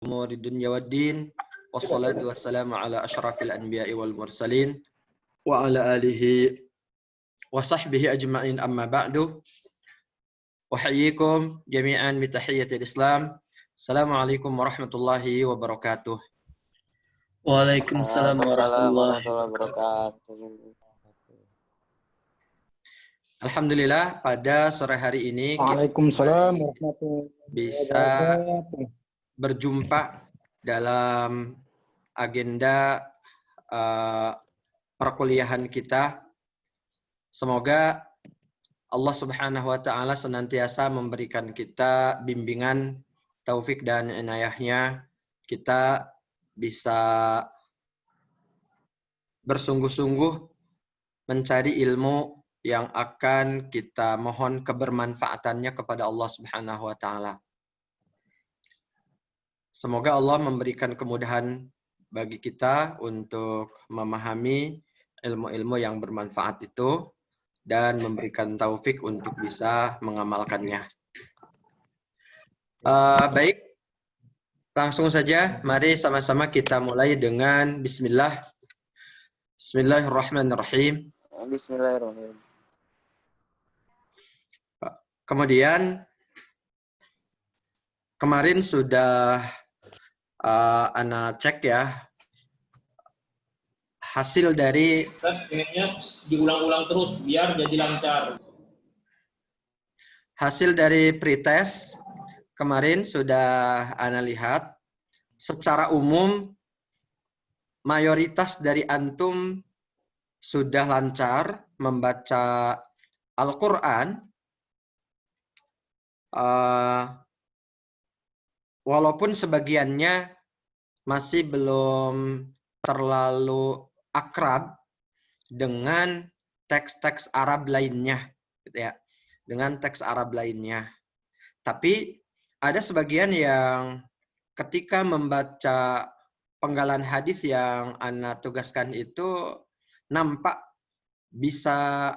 umuri dunya waddin wassalatu wassalamu ala asyrafil anbiya'i wal mursalin wa ala alihi wa sahbihi ajma'in amma ba'du. Uhayyikum jami'an bi tahiyyatil Islam. Assalamualaikum warahmatullahi wabarakatuh. Waalaikumsalam warahmatullahi wabarakatuh. Alhamdulillah pada sore hari ini Waalaikumsalam warahmatullahi bisa wabarakatuh. berjumpa dalam agenda perkuliahan kita. Semoga Allah Subhanahu wa taala senantiasa memberikan kita bimbingan, taufik dan inayahnya. Kita bisa bersungguh-sungguh mencari ilmu yang akan kita mohon kebermanfaatannya kepada Allah Subhanahu wa taala. Semoga Allah memberikan kemudahan bagi kita untuk memahami ilmu-ilmu yang bermanfaat itu dan memberikan taufik untuk bisa mengamalkannya. Baik, langsung saja mari sama-sama kita mulai dengan bismillah. Bismillahirrahmanirrahim. Bismillahirrahmanirrahim. Kemudian kemarin sudah Ana cek ya hasil dari ingatnya diulang-ulang terus biar jadi lancar. Hasil dari pretest kemarin sudah Ana lihat secara umum mayoritas dari antum sudah lancar membaca Al-Qur'an. Walaupun sebagiannya masih belum terlalu akrab dengan teks-teks Arab lainnya, gitu ya, dengan teks Arab lainnya. Tapi ada sebagian yang ketika membaca penggalan hadis yang Ana tugaskan itu nampak bisa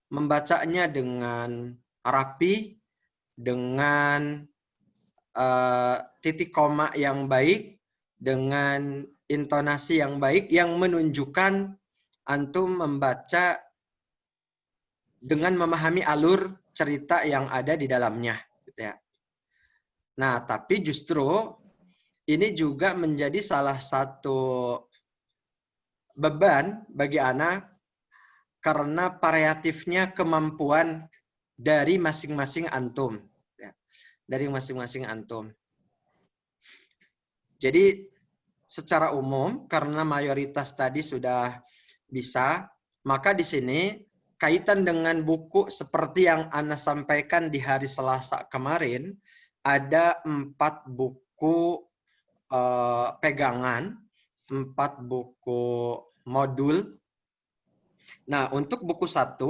membacanya dengan rapi, dengan titik koma yang baik, dengan intonasi yang baik yang menunjukkan antum membaca dengan memahami alur cerita yang ada di dalamnya, gitu ya. Nah, tapi justru ini juga menjadi salah satu beban bagi anak karena variatifnya kemampuan dari masing-masing antum. Dari masing-masing antum. Jadi secara umum karena mayoritas tadi sudah bisa, maka di sini kaitan dengan buku seperti yang Ana sampaikan di hari Selasa kemarin, ada 4 buku pegangan, 4 buku modul. Nah, untuk buku 1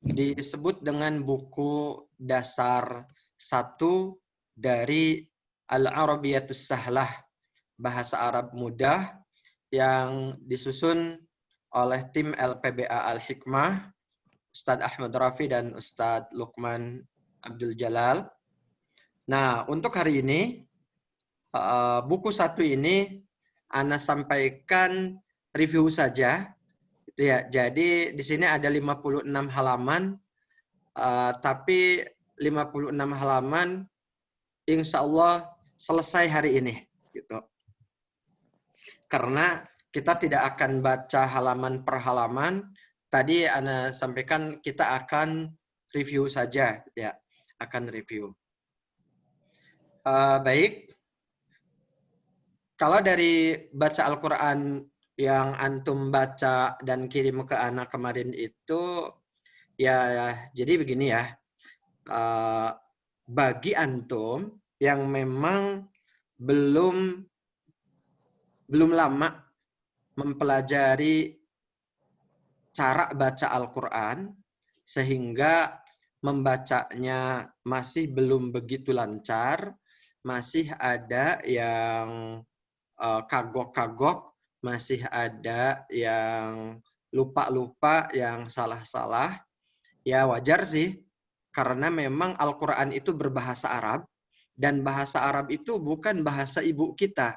disebut dengan buku dasar 1 dari Al-Arabiyatus Sahlah, bahasa Arab mudah, yang disusun oleh tim LPBA Al-Hikmah, Ustadz Ahmad Rafi dan Ustadz Luqman Abdul Jalal. Nah, untuk hari ini, buku 1 ini Ana sampaikan review saja. Ya, jadi di sini ada 56 halaman, tapi 56 halaman insya Allah selesai hari ini, gitu. Karena kita tidak akan baca halaman per halaman. Tadi Ana sampaikan kita akan review saja, ya, akan review. Baik. Kalau dari baca Al-Quran yang antum baca dan kirim ke Ana kemarin itu, ya jadi begini ya. Bagi antum yang memang belum lama mempelajari cara baca Al-Quran sehingga membacanya masih belum begitu lancar, masih ada yang kagok-kagok, masih ada yang lupa-lupa, yang salah-salah, ya wajar sih. Karena memang Al-Quran itu berbahasa Arab Dan bahasa Arab itu bukan bahasa ibu kita.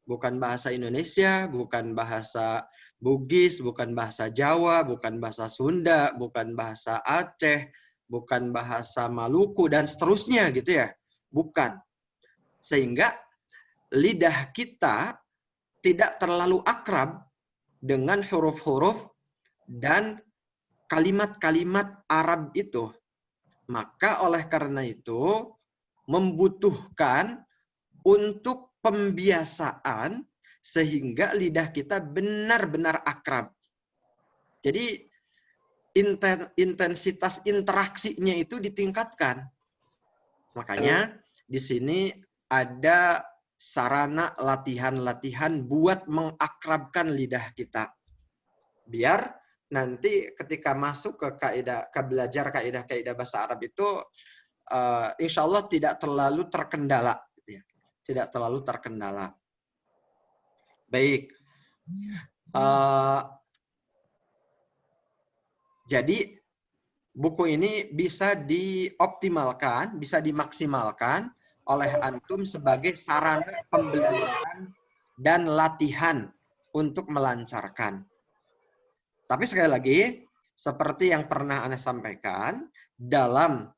Bukan bahasa Indonesia, bukan bahasa Bugis, bukan bahasa Jawa, bukan bahasa Sunda, bukan bahasa Aceh, bukan bahasa Maluku, dan seterusnya gitu ya. Bukan. Sehingga lidah kita tidak terlalu akrab dengan huruf-huruf dan kalimat-kalimat Arab itu. Maka oleh karena itu membutuhkan untuk pembiasaan sehingga lidah kita benar-benar akrab. Jadi intensitas interaksinya itu ditingkatkan. Makanya di sini ada sarana latihan-latihan buat mengakrabkan lidah kita. Biar nanti ketika masuk ke belajar kaidah bahasa Arab itu insya Allah tidak terlalu terkendala. Gitu ya. Tidak terlalu terkendala. Baik. Jadi buku ini bisa dioptimalkan, bisa dimaksimalkan oleh antum sebagai sarana pembelajaran dan latihan untuk melancarkan. Tapi sekali lagi, seperti yang pernah Anda sampaikan, dalam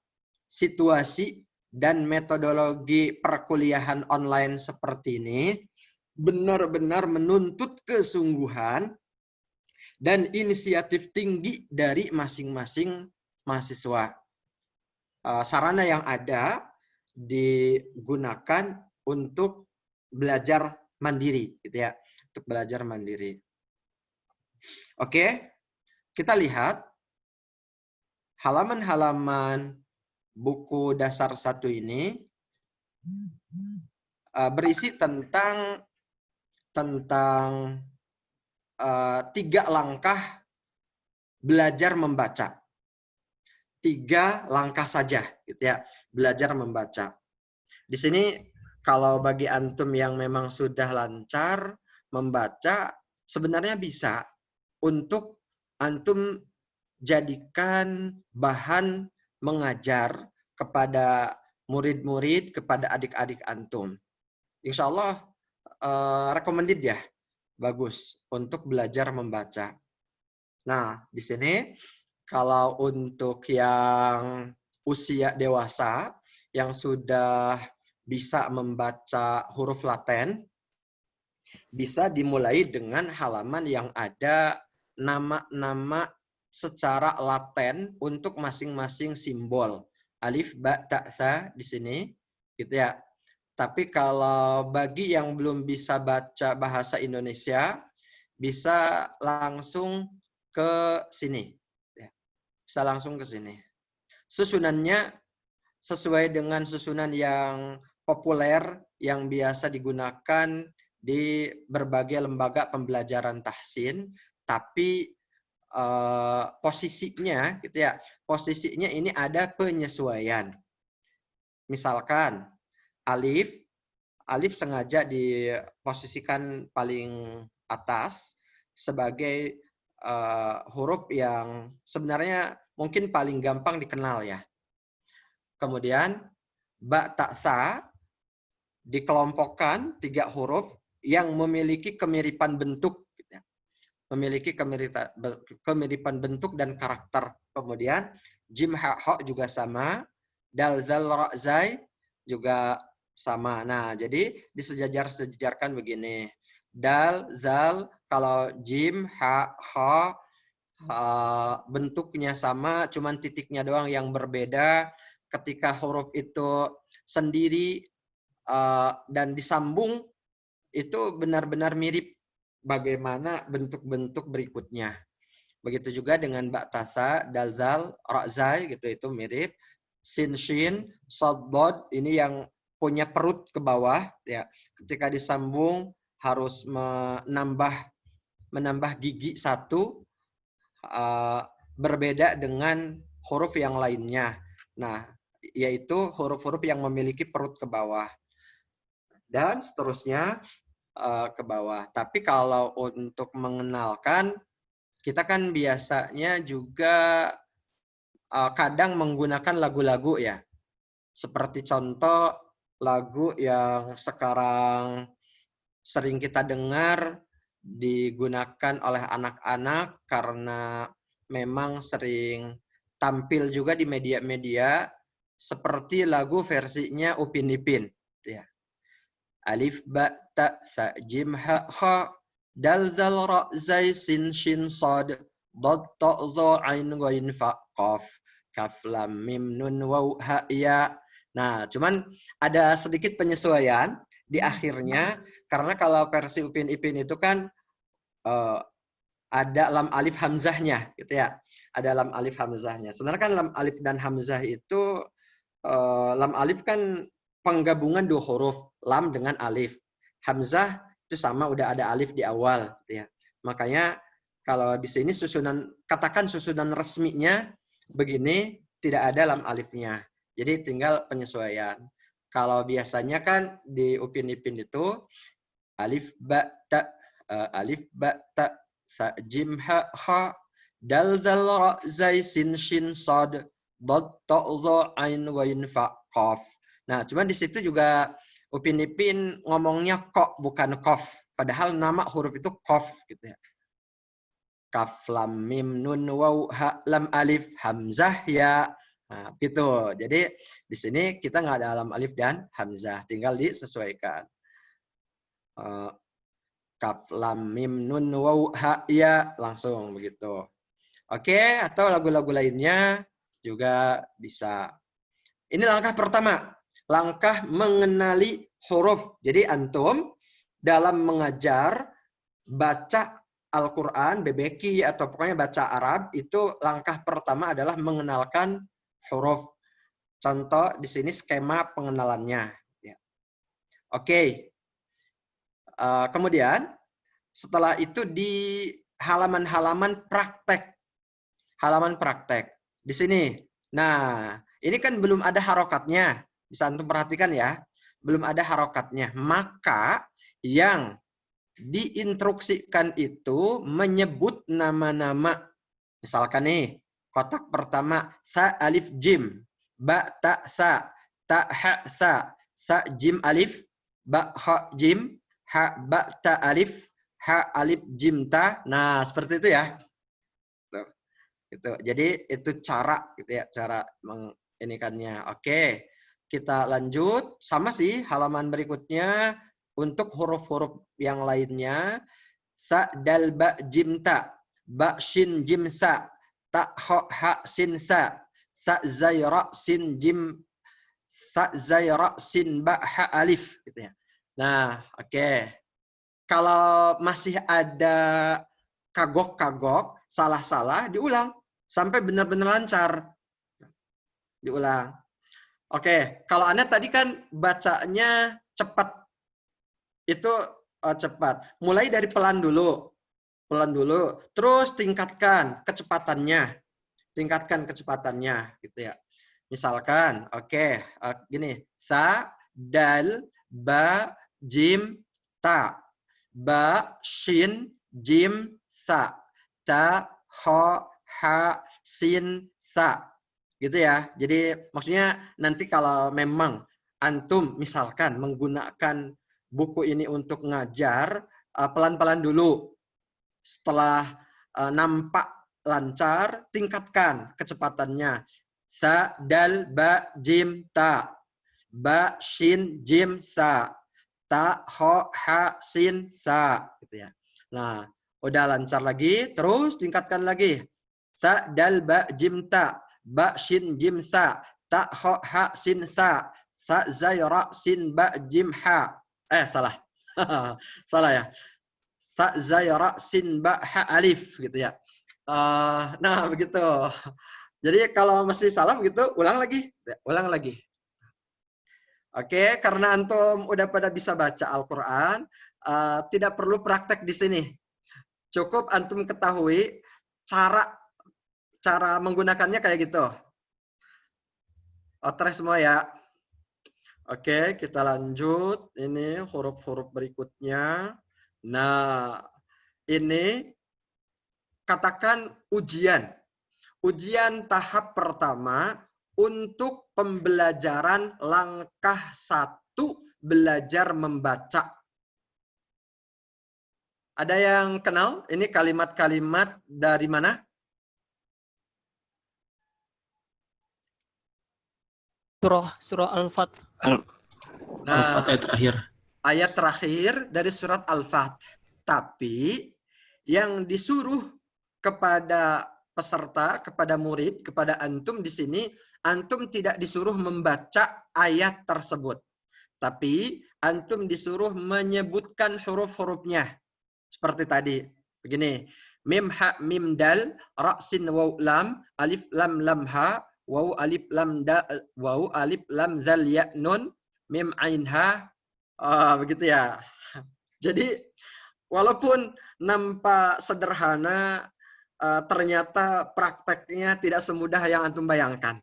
situasi dan metodologi perkuliahan online seperti ini, benar-benar menuntut kesungguhan dan inisiatif tinggi dari masing-masing mahasiswa. Sarana yang ada digunakan untuk belajar mandiri, gitu ya, untuk belajar mandiri. Oke, kita lihat halaman-halaman buku dasar 1 ini berisi tentang 3 langkah belajar membaca. 3 langkah saja, gitu ya, belajar membaca. Di sini kalau bagi antum yang memang sudah lancar membaca, sebenarnya bisa untuk antum jadikan bahan mengajar kepada murid-murid, kepada adik-adik antum. Insya Allah recommended ya, bagus untuk belajar membaca. Nah, di sini kalau untuk yang usia dewasa, yang sudah bisa membaca huruf Latin, bisa dimulai dengan halaman yang ada nama-nama secara Latin untuk masing-masing simbol. Alif, ba, ta, tha di sini, gitu ya. Tapi kalau bagi yang belum bisa baca bahasa Indonesia, bisa langsung ke sini. Bisa langsung ke sini. Susunannya sesuai dengan susunan yang populer yang biasa digunakan di berbagai lembaga pembelajaran tahsin, tapi posisinya, gitu ya, posisinya ini ada penyesuaian. Misalkan alif sengaja diposisikan paling atas sebagai huruf yang sebenarnya mungkin paling gampang dikenal ya. Kemudian ba, ta, tha dikelompokkan 3 huruf yang memiliki kemiripan bentuk. Memiliki kemiripan bentuk dan karakter. Kemudian jim, ha, ho juga sama. Dal, zal, ra, zai juga sama. Nah, jadi disejajarkan begini. Dal, zal, kalau jim, ha, ho bentuknya sama, cuman titiknya doang yang berbeda. Ketika huruf itu sendiri dan disambung, itu benar-benar mirip bagaimana bentuk-bentuk berikutnya. Begitu juga dengan ba, ta, tha, dal, zal, ra, zai, gitu, itu mirip. Sin, shin, sad, bod, ini yang punya perut ke bawah, ya. Ketika disambung harus menambah gigi 1, berbeda dengan huruf yang lainnya. Nah, yaitu huruf-huruf yang memiliki perut ke bawah. Dan seterusnya ke bawah. Tapi kalau untuk mengenalkan, kita kan biasanya juga kadang menggunakan lagu-lagu ya. Seperti contoh lagu yang sekarang sering kita dengar digunakan oleh anak-anak karena memang sering tampil juga di media-media seperti lagu versinya Upin Ipin. Ya. Alif ba ta sa jim ha kha dal zal ra zai sin shin sad dad ta za ain ghain fa qaf kaf lam mim nun waw ha ya. Nah, cuman ada sedikit penyesuaian di akhirnya karena kalau versi Upin Ipin itu kan ada lam alif hamzahnya gitu ya. Ada lam alif hamzahnya. Sebenarnya kan lam alif dan hamzah itu lam alif kan penggabungan dua huruf, lam dengan alif. Hamzah itu sama udah ada alif di awal gitu ya. Makanya kalau di sini katakan susunan resminya begini, tidak ada lam alifnya. Jadi tinggal penyesuaian. Kalau biasanya kan di Upin Ipin itu alif ba ta sa jim ha kha dal zal ra zai sin shin sad dad ta za ain ghain fa qaf. Nah, cuman di situ juga Upin Ipin ngomongnya kok bukan kof, padahal nama huruf itu kof gitu ya. Kaf lam mim nun waw ha lam alif hamzah ya. Nah, gitu. Jadi di sini kita nggak ada lam alif dan hamzah, tinggal disesuaikan. Kaf lam mim nun waw ha ya, langsung begitu. Oke, atau lagu-lagu lainnya juga bisa. Ini langkah pertama, langkah mengenali huruf. Jadi antum dalam mengajar baca Al-Quran, BBQ, atau pokoknya baca Arab, itu langkah pertama adalah mengenalkan huruf. Contoh di sini skema pengenalannya. Oke. Kemudian setelah itu di halaman-halaman praktek. Halaman praktek. Di sini. Nah, ini kan belum ada harokatnya. Bisa antum perhatikan ya. Belum ada harokatnya. Maka yang diinstruksikan itu menyebut nama-nama. Misalkan nih, kotak pertama, sa alif jim, ba ta sa, ta ha sa jim alif, ba ha jim, ha ba ta alif, ha alif jim ta. Nah, seperti itu ya. Tuh. Gitu. Jadi itu cara gitu ya, cara menginikannya. Oke. Kita lanjut, sama sih halaman berikutnya untuk huruf-huruf yang lainnya. Sa dal ba jim ta, ba shin jim sa, ta ho ha sin sa zai ra sin jim, sa zai ra sin ba ha alif gitu ya. Nah, oke. Kalau masih ada kagok-kagok, salah-salah, diulang sampai benar-benar lancar. Diulang. Oke, kalau Anda tadi kan bacanya cepat. Itu cepat. Mulai dari pelan dulu. Pelan dulu. Terus tingkatkan kecepatannya. Tingkatkan kecepatannya gitu ya. Misalkan, oke, gini. Sa, dal, ba, jim, ta. Ba, shin, jim, sa. Ta, ho, ha, sin, sa. Gitu ya. Jadi maksudnya nanti kalau memang antum misalkan menggunakan buku ini untuk ngajar, pelan-pelan dulu. Setelah nampak lancar, tingkatkan kecepatannya. Sa, dal, ba, jim, ta. Ba, shin, jim, sa. Ta, ho, ha, sin, sa. Gitu ya. Nah, udah lancar lagi, terus tingkatkan lagi. Sa, dal, ba, jim, ta. Ba, shin, jim, sa. Ta, ho, ha, sin, sa. Sa, zai, ra, sin, ba, jim, ha. Salah. Salah ya. Sa, zai, ra, sin, ba, ha, alif. Gitu ya. Nah, begitu. Jadi kalau masih salah begitu, ulang lagi. Ulang lagi. Oke, karena antum udah pada bisa baca Al-Quran, tidak perlu praktek di sini. Cukup antum ketahui cara menggunakannya kayak gitu. Oke semua ya. Oke, kita lanjut. Ini huruf-huruf berikutnya. Nah, ini katakan ujian. Ujian tahap pertama untuk pembelajaran langkah 1 waktu belajar membaca. Ada yang kenal? Ini kalimat-kalimat dari mana? Surah Al-Fat. Nah, Al-Fatihah ayat terakhir. ayat terakhir dari surat Al-Fat. Tapi yang disuruh kepada peserta, kepada murid, kepada antum di sini, antum tidak disuruh membaca ayat tersebut. Tapi antum disuruh menyebutkan huruf-hurufnya. Seperti tadi. Begini. Mim ha mim dal ra sin waw lam alif lam lam ha waw alif lam da waw alif lam zal ya nun mim ain ha. Begitu ya. Jadi walaupun nampak sederhana, ternyata prakteknya tidak semudah yang antum bayangkan.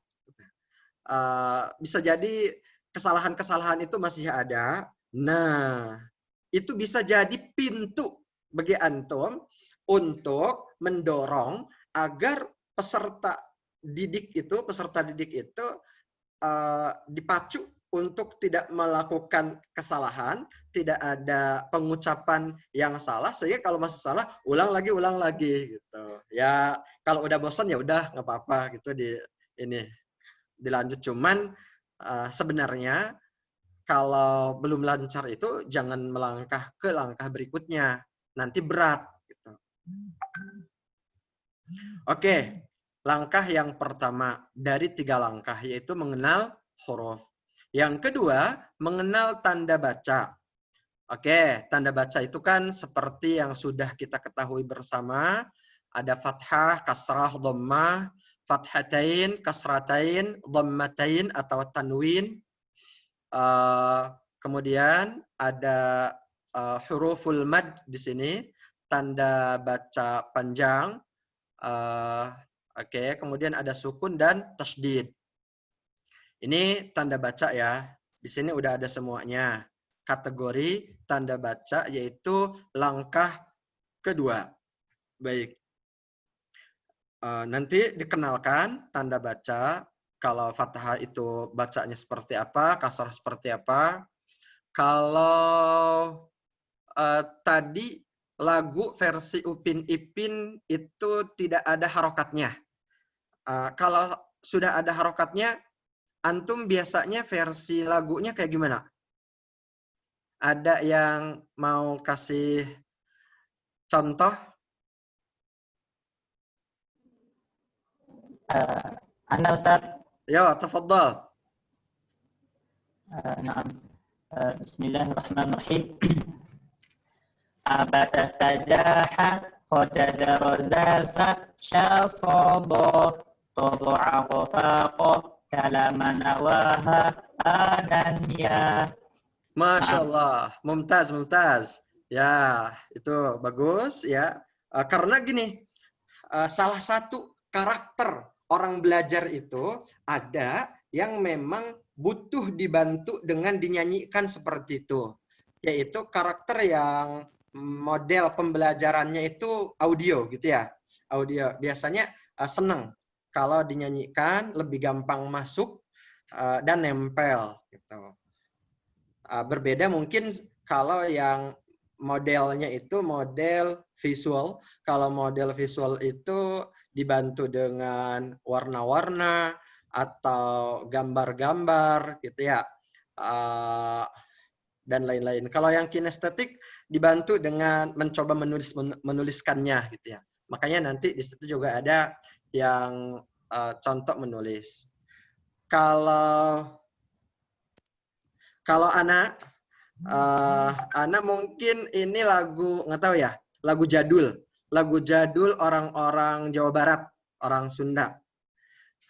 Bisa jadi kesalahan-kesalahan itu masih ada. Nah, itu bisa jadi pintu bagi antum untuk mendorong agar peserta didik itu dipacu untuk tidak melakukan kesalahan, tidak ada pengucapan yang salah, sehingga kalau masih salah ulang lagi gitu. Ya kalau udah bosan ya udah nggak apa-apa gitu dilanjut. Cuman sebenarnya kalau belum lancar itu jangan melangkah ke langkah berikutnya, nanti berat gitu. Oke, langkah yang pertama dari 3 langkah yaitu mengenal huruf. Yang kedua, mengenal tanda baca. Oke, tanda baca itu kan seperti yang sudah kita ketahui bersama, ada fathah, kasrah, dhammah, fathatain, kasratain, dhammatain atau tanwin. Kemudian ada huruful mad di sini, tanda baca panjang. Oke, kemudian ada sukun dan tasdid. Ini tanda baca ya. Di sini udah ada semuanya. Kategori tanda baca yaitu langkah kedua. Baik. Nanti dikenalkan tanda baca. Kalau fathah itu bacanya seperti apa, kasrah seperti apa. Kalau tadi lagu versi Upin Ipin itu tidak ada harokatnya. Kalau sudah ada harokatnya, antum biasanya versi lagunya kayak gimana? Ada yang mau kasih contoh? Anda Ustaz. Ya, tafadhal. Naam. Bismillahirrahmanirrahim. Abata sajaha qadada razasa syasaba tadu'a qafaqa kalaman awaha adanya. Masya Allah, mumtaz. Ya, itu bagus ya. Karena gini, salah satu karakter orang belajar itu ada yang memang butuh dibantu dengan dinyanyikan seperti itu. Yaitu karakter yang model pembelajarannya itu audio gitu ya. Audio. Biasanya senang kalau dinyanyikan, lebih gampang masuk dan nempel gitu. Berbeda mungkin kalau yang modelnya itu model visual. Kalau model visual itu dibantu dengan warna-warna atau gambar-gambar gitu ya. Dan lain-lain. Kalau yang kinestetik dibantu dengan mencoba menuliskannya gitu ya. Makanya nanti di situ juga ada yang contoh menulis. Kalau anak mungkin ini lagu nggak tahu ya, lagu jadul orang-orang Jawa Barat, orang Sunda.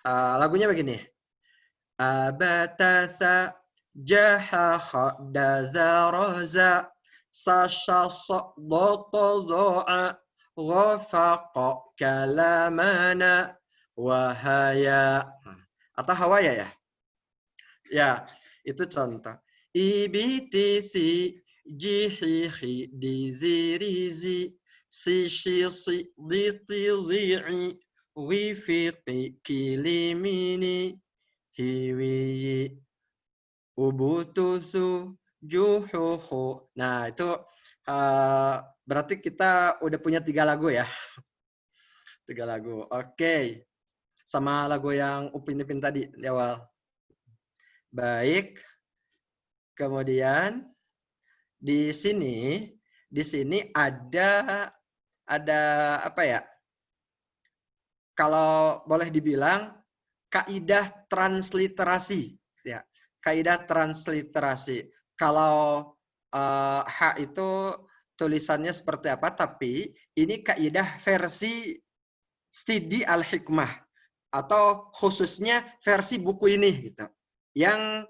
Lagunya begini. Abatasa jaha khadaza roza sashasa dotozo'a ghafaqa kalamana wahaya. Atau hawaya ya? Ya, itu contoh. Ibtisi jihihi dizirizi sishisi ditizi'i wifiqi kilimini hiwiyi. ubutusu, juhuhu. Nah, itu berarti kita udah punya 3 lagu ya. 3 lagu. Oke. Sama lagu yang Upin Ipin tadi di awal. Baik. Kemudian di sini ada apa ya? Kalau boleh dibilang kaidah transliterasi ya. Kaidah transliterasi. Kalau H itu tulisannya seperti apa, tapi ini kaidah versi Stidi Al-Hikmah atau khususnya versi buku ini gitu. Yang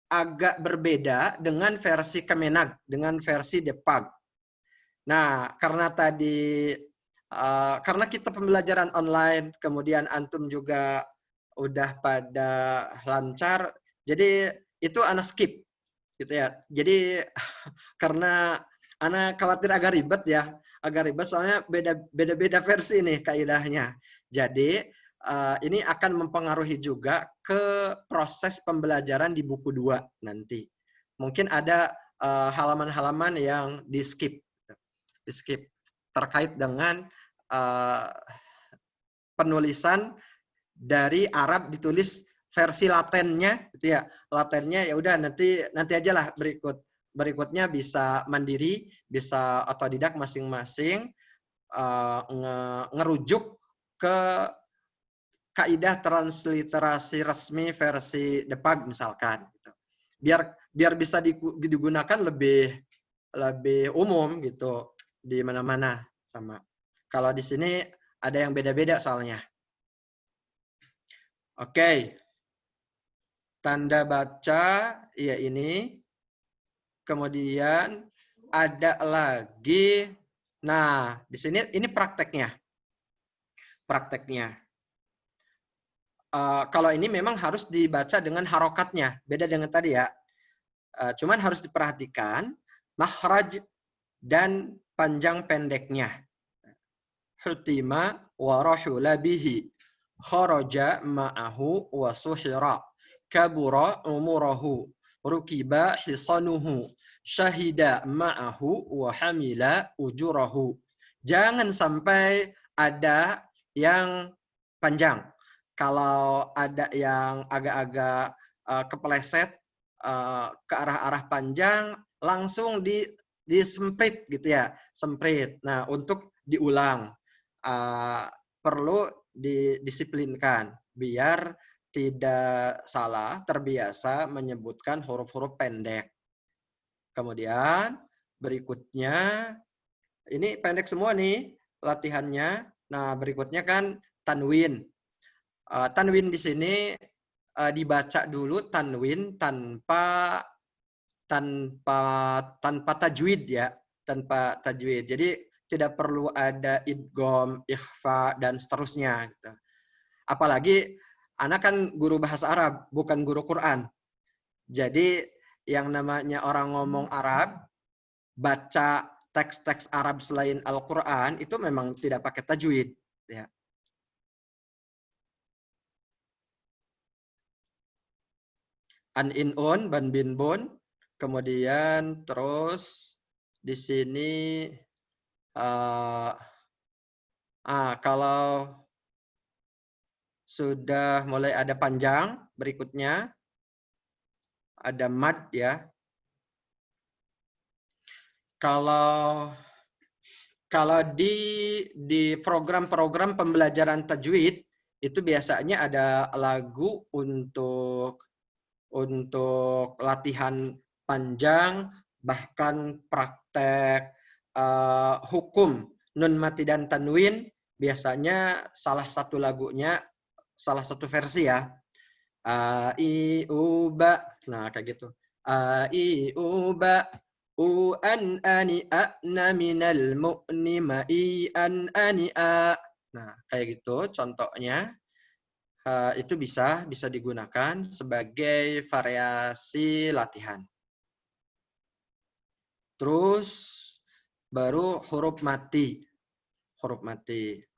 agak berbeda dengan versi Kemenag, dengan versi Depag. Nah, karena tadi karena kita pembelajaran online, kemudian antum juga udah pada lancar, jadi itu anak skip gitu ya. Jadi karena anak khawatir agak ribet ya, agak ribet soalnya beda-beda versi nih kaidahnya. Jadi ini akan mempengaruhi juga ke proses pembelajaran di buku 2 nanti. Mungkin ada halaman-halaman yang di skip terkait dengan penulisan dari Arab ditulis versi Latennya gitu ya. Latennya ya udah nanti aja lah berikutnya bisa mandiri, bisa otodidak masing-masing ngerujuk ke kaidah transliterasi resmi versi Depag misalkan gitu. Biar bisa digunakan lebih umum gitu di mana-mana sama. Kalau di sini ada yang beda-beda soalnya. Oke. Tanda baca ya ini. Kemudian ada lagi. Nah, di sini ini prakteknya. Kalau ini memang harus dibaca dengan harokatnya. Beda dengan tadi ya. Cuman harus diperhatikan makhraj dan panjang pendeknya. Hutima wa rahula bihi. Kharaja ma'ahu wa suhira. Kabura umurahu. Rukiba hisanuhu. Syahida ma'ahu wa hamila ujurahu. Jangan sampai ada yang panjang. Kalau ada yang agak-agak kepeleset ke arah-arah panjang, langsung disemprit gitu ya, semprit. Nah, untuk diulang perlu didisiplinkan biar tidak salah, terbiasa menyebutkan huruf-huruf pendek. Kemudian berikutnya, ini pendek semua nih latihannya. Nah, berikutnya kan tanwin. Tanwin di sini dibaca dulu tanwin tanpa tajwid ya, tanpa tajwid. Jadi tidak perlu ada idgham, ikhfa dan seterusnya gitu. Apalagi anak kan guru bahasa Arab, bukan guru Quran. Jadi yang namanya orang ngomong Arab, baca teks-teks Arab selain Al-Quran itu memang tidak pakai tajwid ya. An in on, ban bin bon, kemudian terus di sini kalau sudah mulai ada panjang, berikutnya ada mad ya. Kalau di program-program pembelajaran tajwid itu biasanya ada lagu untuk latihan panjang, bahkan praktek hukum nun mati dan tanwin, biasanya salah satu lagunya, salah satu versi ya. A i u ba. Nah, kayak gitu. A i u ba. U an ani a na minal mu'ni ma i an ani a. Nah, kayak gitu contohnya. Itu bisa digunakan sebagai variasi latihan. Terus baru huruf mati.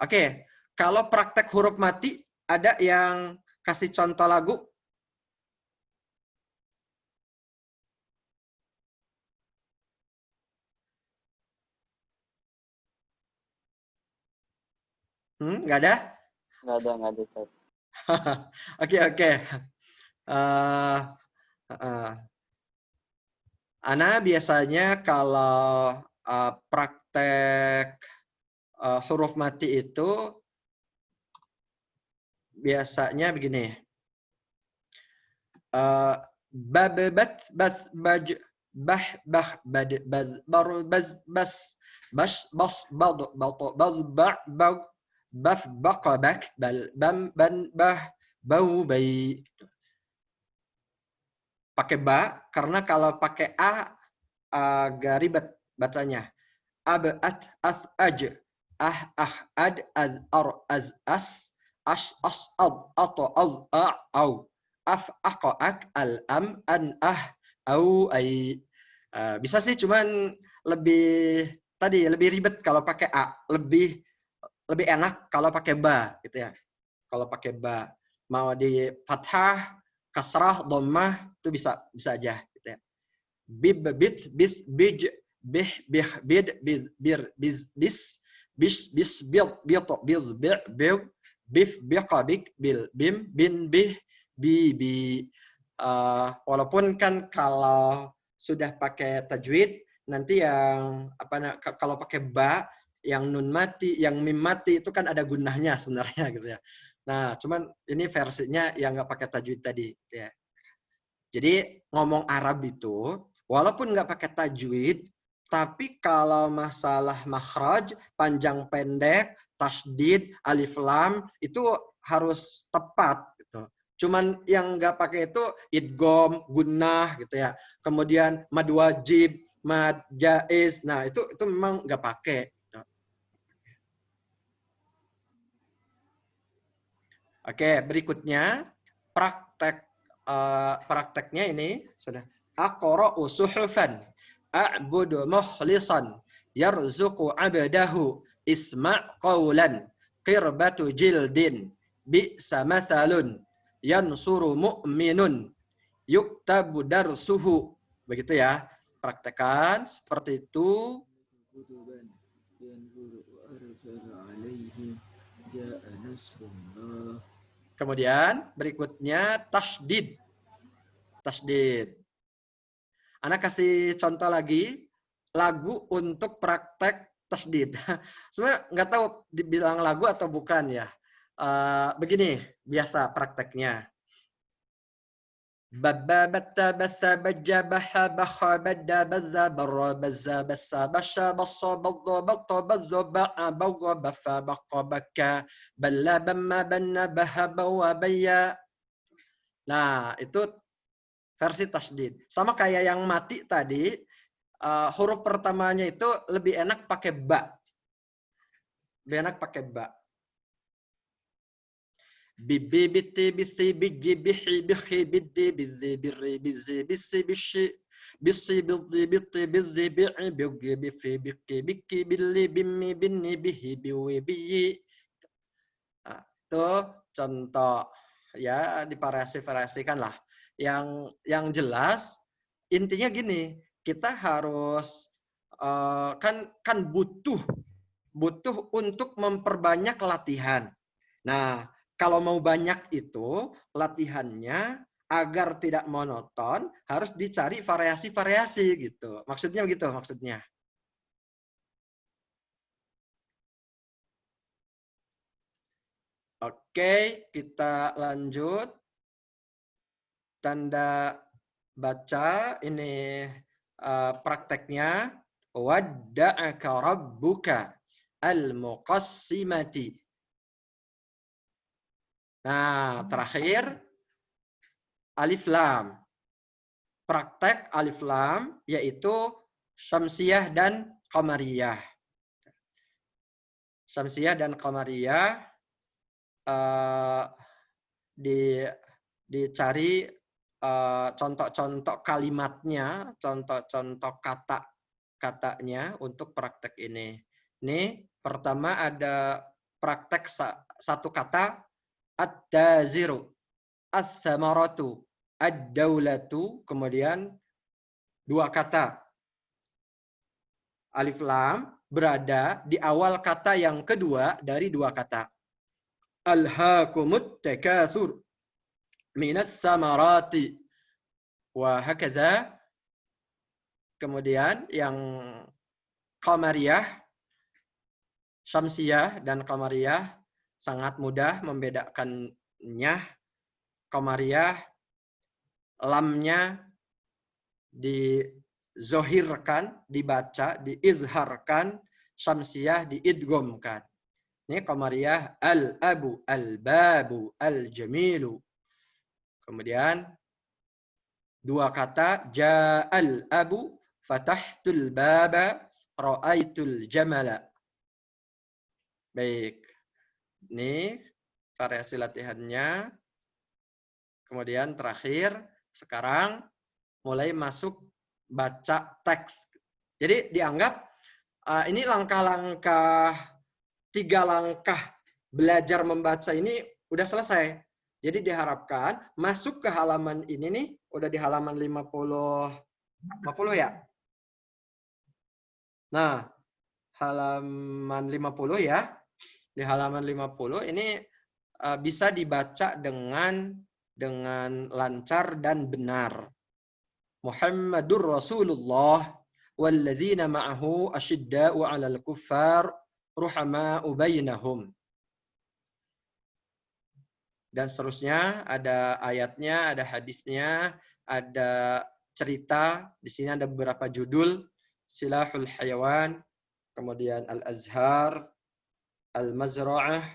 Oke, kalau praktek huruf mati ada yang kasih contoh lagu? Nggak ada? Nggak ada, Ustaz. Oke. Ana biasanya kalau praktek huruf mati itu biasanya begini. Babat bas baj bah bah bad baz bar baz bas bash bas bad bal bal ba bau baf baqabak bal bam ban bah bau bai. Pakai ba karena kalau pakai a agak ribet bacanya. Abat as aj ad az ar az as as ad ato az au af ak al am an au ai. Bisa sih, cuman lebih ribet kalau pakai a, lebih enak kalau pakai ba gitu ya. Kalau pakai ba mau di fathah, kasrah, dhammah itu bisa aja gitu ya. Bib bit bis bij bih bih bid biz bir biz bis bis bil bil bil bil bif biqabik bil bim bin bih bi. Walaupun kan kalau sudah pakai tajwid nanti yang kalau pakai ba yang nun mati, yang mim mati itu kan ada gunnahnya sebenarnya gitu ya. Nah, cuman ini versinya yang nggak pakai tajwid tadi ya. Jadi ngomong Arab itu walaupun nggak pakai tajwid, tapi kalau masalah makhraj, panjang pendek, tasdid, alif lam itu harus tepat gitu. Cuman yang nggak pakai itu idgham, gunnah gitu ya. Kemudian mad wajib, mad jaiz. Nah, itu memang nggak pakai. Oke, berikutnya prakteknya ini sudah. Aqra'u suhufan a'budu mukhlisan yarzuqu 'abdahu isma' qawlan qirbatu jildin bi'sa mathalun yansuru mu'minun yuktabu darsuhu. Begitu ya, praktekan seperti itu. Kemudian berikutnya tasdid. Ana kasih contoh lagi lagu untuk praktek tasdid. Sebenarnya nggak tahu dibilang lagu atau bukan ya. Begini biasa prakteknya. Babbabata bassa bajja baha baha badda bazza barra bazza bassa basha bassa badda batta bazza ba'a bawwa baffa baqqa bakka balla bamma banna baha bawwa bayya. Nah, itu versi tasdid. Sama kayak yang mati tadi, huruf pertamanya itu lebih enak pakai ba. Bibi biti bisi biji bihi bihi bidi bizi birri bizi bisi bishi bisi bidi biti bizi bi'i bihi bifi biki biki billi bimmi binni bihi biwi biyi. Nah, itu contoh ya, divariasi-variasikan lah. Yang jelas intinya gini, kita harus kan butuh untuk memperbanyak latihan. Nah, kalau mau banyak itu latihannya agar tidak monoton harus dicari variasi-variasi gitu. Maksudnya begitu maksudnya. Oke, kita lanjut. Tanda baca ini prakteknya. Wadda'aka rabbuka al-muqassimati. Nah, terakhir alif lam. Praktek alif lam yaitu syamsiyah dan qamariyah. Syamsiyah dan qamariyah dicari contoh-contoh kalimatnya, contoh-contoh katanya untuk praktek ini. Ini pertama ada praktek satu kata, ad-daziru, as-samaratu, ad-daulatu, kemudian dua kata, alif lam, berada di awal kata yang kedua dari dua kata. Alhaakumut takatsur minas samarati wa hakaza. Kemudian yang qamariyah, syamsiyah dan qamariyah sangat mudah membedakannya. Qamariyah lamnya dizohirkan, dibaca, diizharkan, syamsiyah diidgomkan. Ini qamariyah al-abu, al-babu, al-jamilu. Kemudian dua kata ja'al abu fatahtul baba ra'aitul jamala. Baik. Ini variasi latihannya. Kemudian terakhir, sekarang mulai masuk baca teks. Jadi dianggap ini langkah-langkah, 3 langkah belajar membaca ini udah selesai. Jadi diharapkan masuk ke halaman ini nih, udah di halaman 50 ya. Nah, halaman 50 ya. Di halaman 50 ini bisa dibaca dengan lancar dan benar. Muhammadur Rasulullah walladzina ma'ahu asyidda'u 'alal kuffar ruhama'u bainahum. Dan seterusnya, ada ayatnya, ada hadisnya, ada cerita. Di sini ada beberapa judul: Silahul Hayawan, kemudian Al-Azhar, Al-Mazra'ah,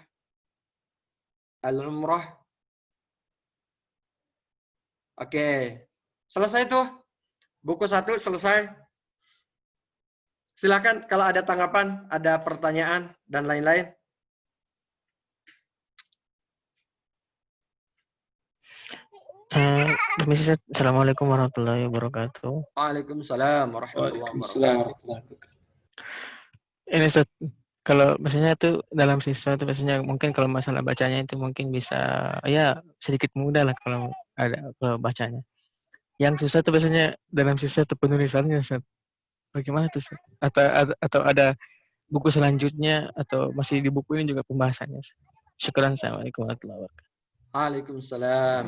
Al-Umrah. Oke, selesai tuh. Buku 1 selesai. Silakan kalau ada tanggapan, ada pertanyaan, dan lain-lain. Assalamualaikum warahmatullahi wabarakatuh. Waalaikumsalam warahmatullahi wabarakatuh. Ini Ustaz, kalau biasanya itu dalam siswa itu biasanya mungkin kalau masalah bacanya itu mungkin bisa ya sedikit mudah lah kalau bacanya. Yang susah itu biasanya dalam siswa itu penulisannya, Ustaz. Bagaimana tuh, Ustaz? Atau ada buku selanjutnya atau masih di buku ini juga pembahasannya, Ustaz? Syukran. Assalamualaikum warahmatullahi wabarakatuh. Waalaikumsalam.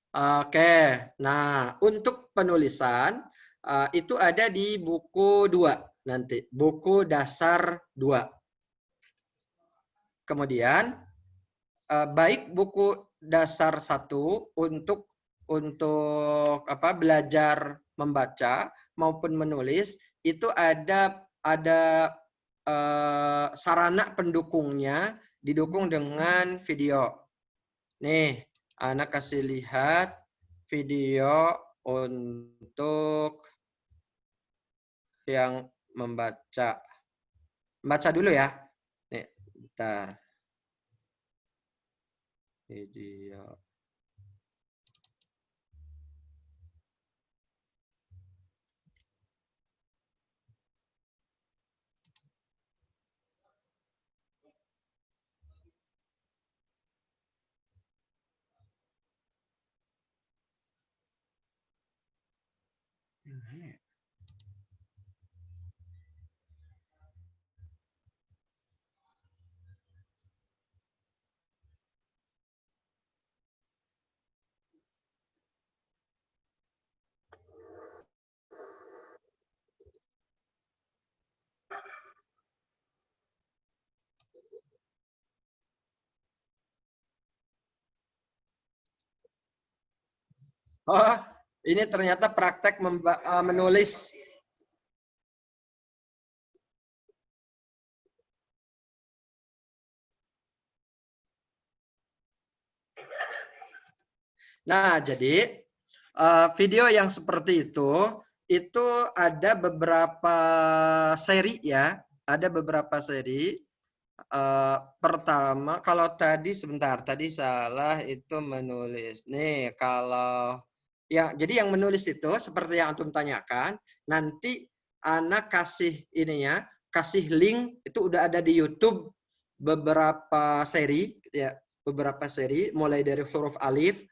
Oke, nah untuk penulisan itu ada di buku 2 nanti, buku dasar 2. Kemudian baik buku dasar 1 untuk belajar membaca maupun menulis itu ada sarana pendukungnya, didukung dengan video. Nih, Anak kasih lihat video untuk yang membaca. Baca dulu ya. Nih, bentar. Video. Oh, ini ternyata praktek menulis. Nah, jadi video yang seperti itu ada beberapa seri ya, ada beberapa seri. Pertama, kalau tadi salah itu menulis. Nih, kalau ya, jadi yang menulis itu seperti yang antum tanyakan, nanti anak kasih ininya, kasih link itu udah ada di YouTube beberapa seri ya, mulai dari huruf alif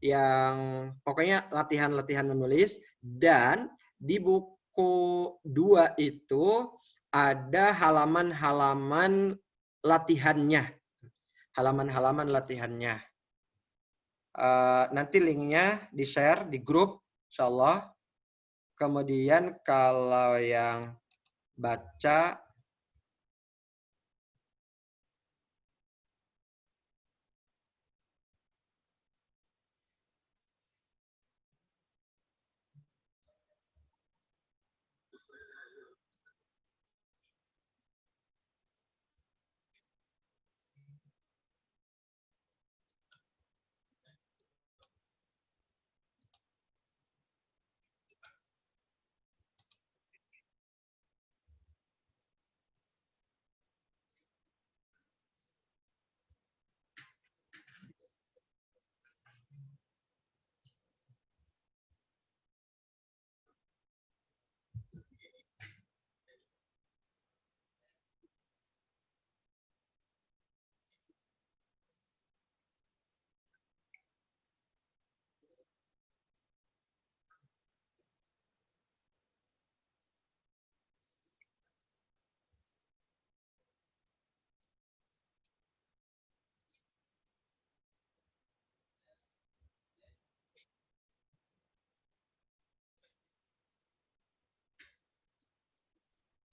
yang pokoknya latihan-latihan menulis, dan di buku buku 2 itu ada halaman-halaman latihannya. Halaman-halaman latihannya. Nanti linknya di-share di grup, insyaallah. Kemudian kalau yang baca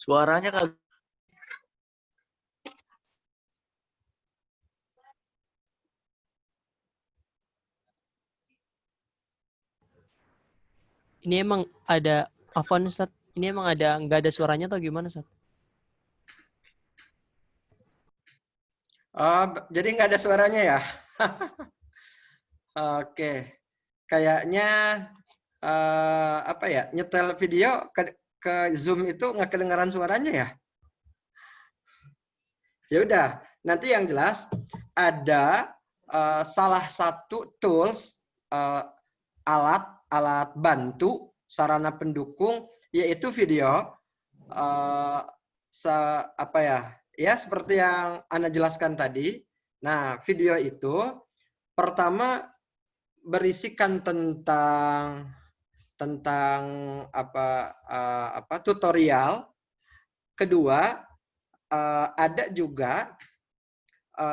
Suaranya kagak. Ini emang ada Afwan Ustaz, ini emang nggak ada suaranya atau gimana Ustaz? Jadi nggak ada suaranya ya? Oke, kayaknya apa ya, nyetel video ke Zoom itu nggak kedengaran suaranya ya? Ya udah, nanti yang jelas ada salah satu tools alat bantu sarana pendukung yaitu video. Apa ya? Ya seperti yang Ana jelaskan tadi. Nah, video itu pertama berisikan tentang apa tutorial. Kedua, ada juga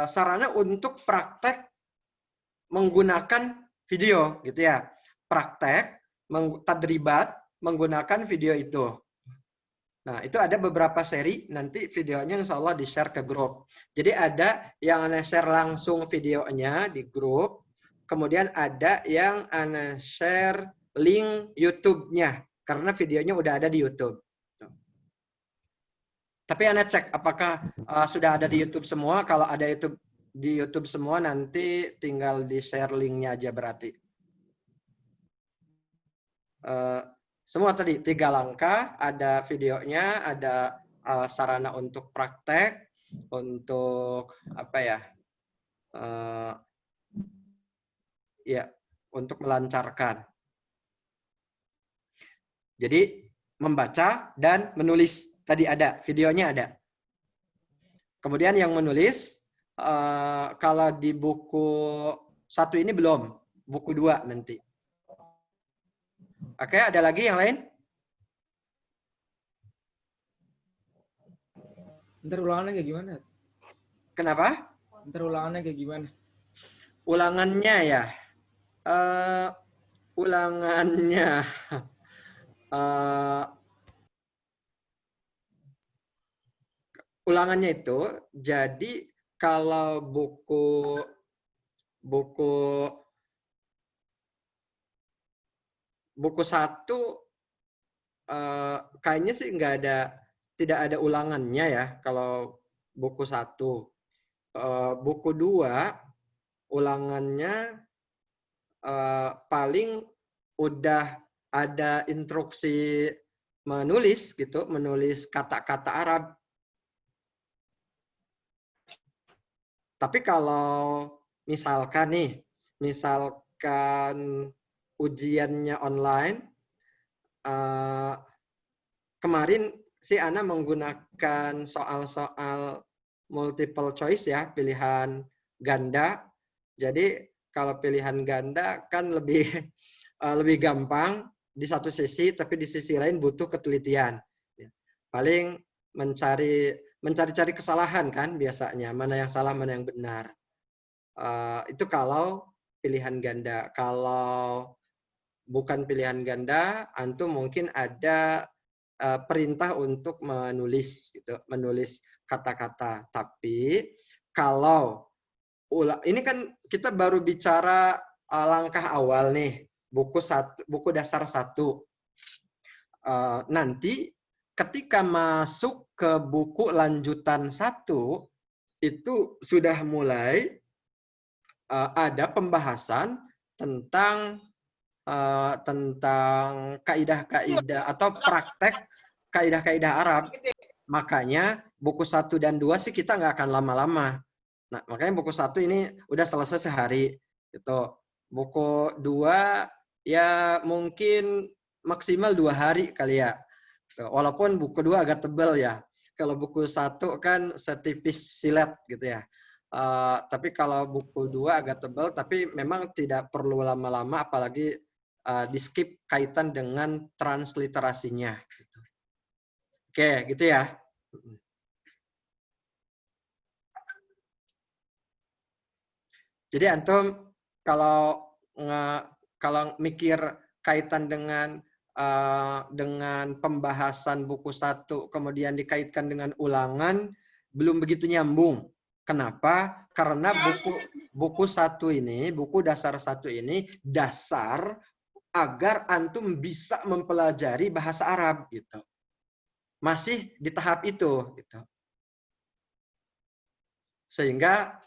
sarana untuk praktek menggunakan video gitu ya. Praktek tadribat menggunakan video itu. Nah, itu ada beberapa seri, nanti videonya insya Allah di-share ke grup. Jadi ada yang Ana share langsung videonya di grup, kemudian ada yang Ana share link YouTube-nya, karena videonya udah ada di YouTube. Tapi Ana cek apakah sudah ada di YouTube semua. Kalau ada di YouTube semua, nanti tinggal di-share linknya aja berarti. Semua tadi 3 langkah, ada videonya, ada sarana untuk praktek, untuk apa ya, ya untuk melancarkan. Jadi membaca dan menulis tadi ada, videonya ada. Kemudian yang menulis, kalau di buku 1 ini belum, buku 2 nanti. Oke, ada lagi yang lain? Ntar ulangannya kayak gimana? Kenapa? Ntar ulangannya kayak gimana? Ulangannya ya. Ulangannya. Ulangannya itu, jadi kalau buku 1 kayaknya sih tidak ada ulangannya ya kalau buku 1. Buku 2 ulangannya paling udah ada instruksi menulis gitu, menulis kata-kata Arab. Tapi kalau misalkan ujiannya online, kemarin si Ana menggunakan soal-soal multiple choice ya, pilihan ganda. Jadi kalau pilihan ganda kan lebih gampang. di satu sisi, tapi di sisi lain butuh ketelitian. Paling mencari-cari kesalahan kan biasanya, mana yang salah, mana yang benar. Itu kalau pilihan ganda. Kalau bukan pilihan ganda, antum mungkin ada perintah untuk menulis, gitu, menulis kata-kata. Tapi kalau ini kan kita baru bicara langkah awal nih, buku dasar 1. Nanti ketika masuk ke buku lanjutan 1 itu sudah mulai ada pembahasan tentang kaidah-kaidah atau praktek kaidah-kaidah Arab. Makanya buku 1 dan 2 sih kita nggak akan lama-lama. Nah, makanya buku 1 ini udah selesai sehari. Gitu. Buku 2 ya mungkin maksimal 2 hari kali ya. Walaupun buku 2 agak tebal ya. Kalau buku 1 kan setipis silet gitu ya. Tapi kalau buku 2 agak tebal, tapi memang tidak perlu lama-lama, apalagi di skip kaitan dengan transliterasinya. Oke, gitu ya. Jadi antum kalau mikir kaitan dengan pembahasan buku 1 kemudian dikaitkan dengan ulangan belum begitu nyambung. Kenapa? Karena buku 1 ini, buku dasar 1 ini dasar agar antum bisa mempelajari bahasa Arab gitu. Masih di tahap itu gitu. Sehingga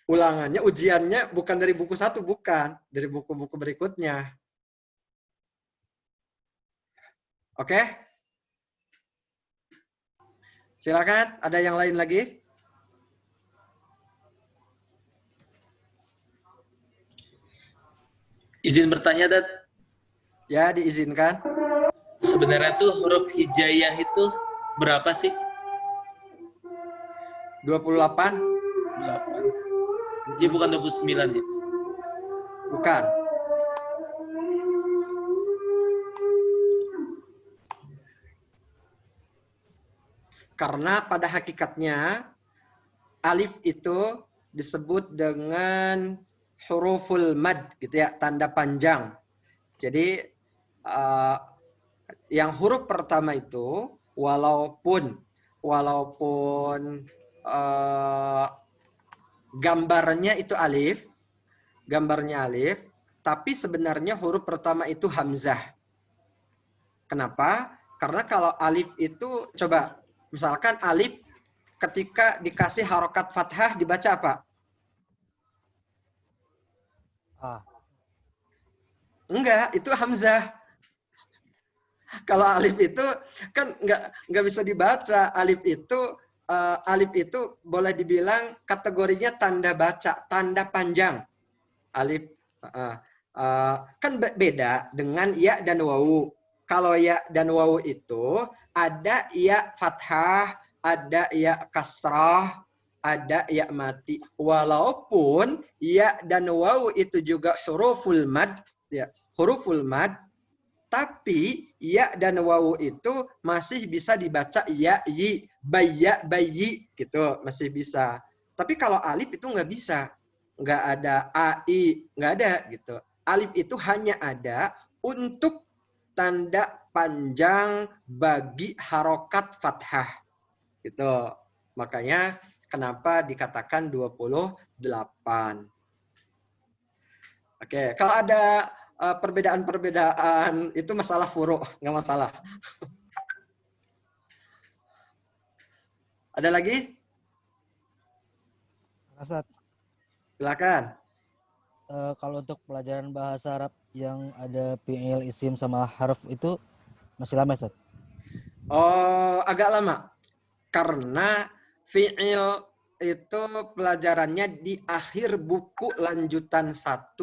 ulangannya, ujiannya bukan dari buku 1, bukan. Dari buku-buku berikutnya. Oke? Silakan, ada yang lain lagi? Izin bertanya, Dad. Ya, diizinkan. Sebenarnya tuh huruf hijaiyah itu berapa sih? 28? 8. Jadi bukan 29 ya? Bukan. Karena pada hakikatnya alif itu disebut dengan huruful mad gitu ya, tanda panjang. Jadi yang huruf pertama itu walaupun gambarnya itu alif, tapi sebenarnya huruf pertama itu hamzah. Kenapa? Karena kalau alif itu, coba misalkan alif ketika dikasih harokat fathah dibaca apa? Enggak, itu hamzah. Kalau alif itu kan nggak bisa dibaca. Alif itu boleh dibilang kategorinya tanda baca, tanda panjang. Alif kan beda dengan ya dan wawu. Kalau ya dan wawu itu ada ya fathah, ada ya kasrah, ada ya mati. Walaupun ya dan wawu itu juga huruful mad, ya, huruful mad, tapi ya dan wawu itu masih bisa dibaca ya, yi, bayi, gitu, masih bisa. Tapi kalau alif itu nggak bisa, nggak ada ai, nggak ada gitu. Alif itu hanya ada untuk tanda panjang bagi harokat fathah, gitu. Makanya kenapa dikatakan 28. Oke, kalau ada perbedaan-perbedaan itu masalah furu', nggak masalah. Ada lagi? Ustaz, Silakan. kalau untuk pelajaran bahasa Arab yang ada fi'il, isim sama harf itu masih lama, Ustaz? Oh, agak lama. Karena fi'il itu pelajarannya di akhir buku lanjutan 1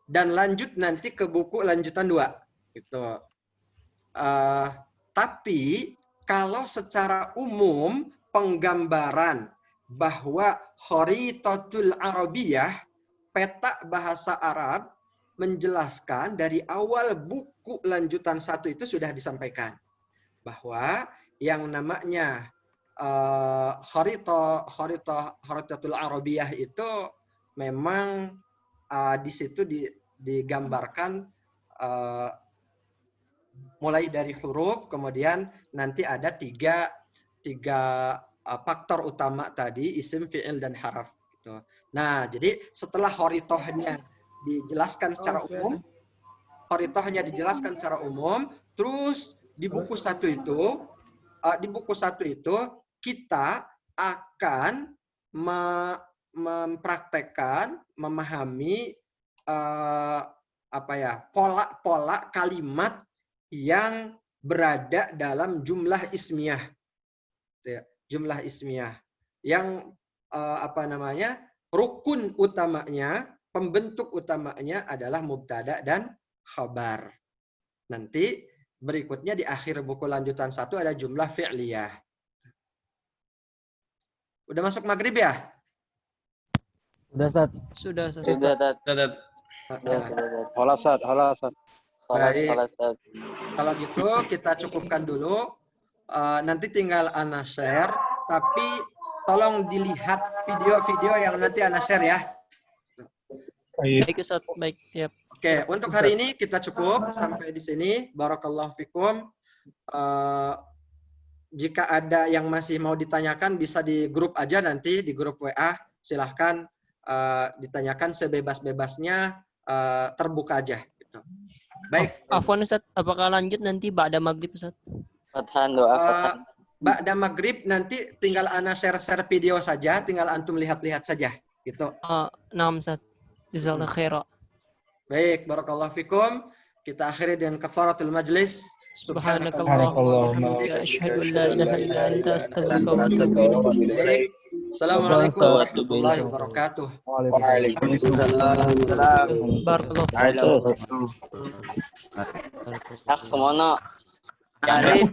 dan lanjut nanti ke buku lanjutan 2. Gitu. Tapi kalau secara umum penggambaran bahwa kharitatul Arabiyah, peta bahasa Arab, menjelaskan dari awal buku lanjutan 1 itu sudah disampaikan bahwa yang namanya Kharitatul Arabiyah itu memang di situ digambarkan mulai dari huruf, kemudian nanti ada tiga faktor utama tadi, isim, fi'il, dan haraf. Gitu. Nah, jadi setelah kharitohnya dijelaskan secara umum, terus di buku satu itu kita akan mempraktekkan, memahami pola kalimat yang berada dalam jumlah ismiyah. Jumlah ismiyah yang rukun utamanya, pembentuk utamanya adalah mubtada dan khabar. Nanti berikutnya di akhir buku lanjutan 1 ada jumlah fi'liyah. Udah masuk maghrib ya? Udah, Ustaz. Sudah, Ustaz. Sudah, Tat. Ustaz. Halas, Ustaz. Baik. Kelas, Tat. Kalau gitu kita cukupkan dulu. Nanti tinggal Ana share, tapi tolong dilihat video-video yang nanti Ana share ya. Baik, Ustaz. Baik, ya. Oke, untuk hari ini kita cukup sampai di sini. Barakallahu fikum. Jika ada yang masih mau ditanyakan bisa di grup aja nanti, di grup WA. Silahkan ditanyakan sebebas-bebasnya, terbuka aja. Gitu. Baik. Afwan, Ustaz. Apakah lanjut nanti ba'da maghrib, Ustaz? Fathan, doa Fathan. Ba'da maghrib nanti tinggal Ana share video saja, tinggal antum lihat-lihat saja. Gitu. Naam, Ustaz. Jazakallahu khairan. Baik, barakallahu fikum. Kita akhiri dengan kafaratul majlis. Subhanakallahumma wa bihamdika asyhadu an la ilaha illa anta astaghfiruka wa atubu ilaik. Assalamualaikum warahmatullahi wabarakatuh. Waalaikumsalam. Barakallahu. Ak, kemana? Arif.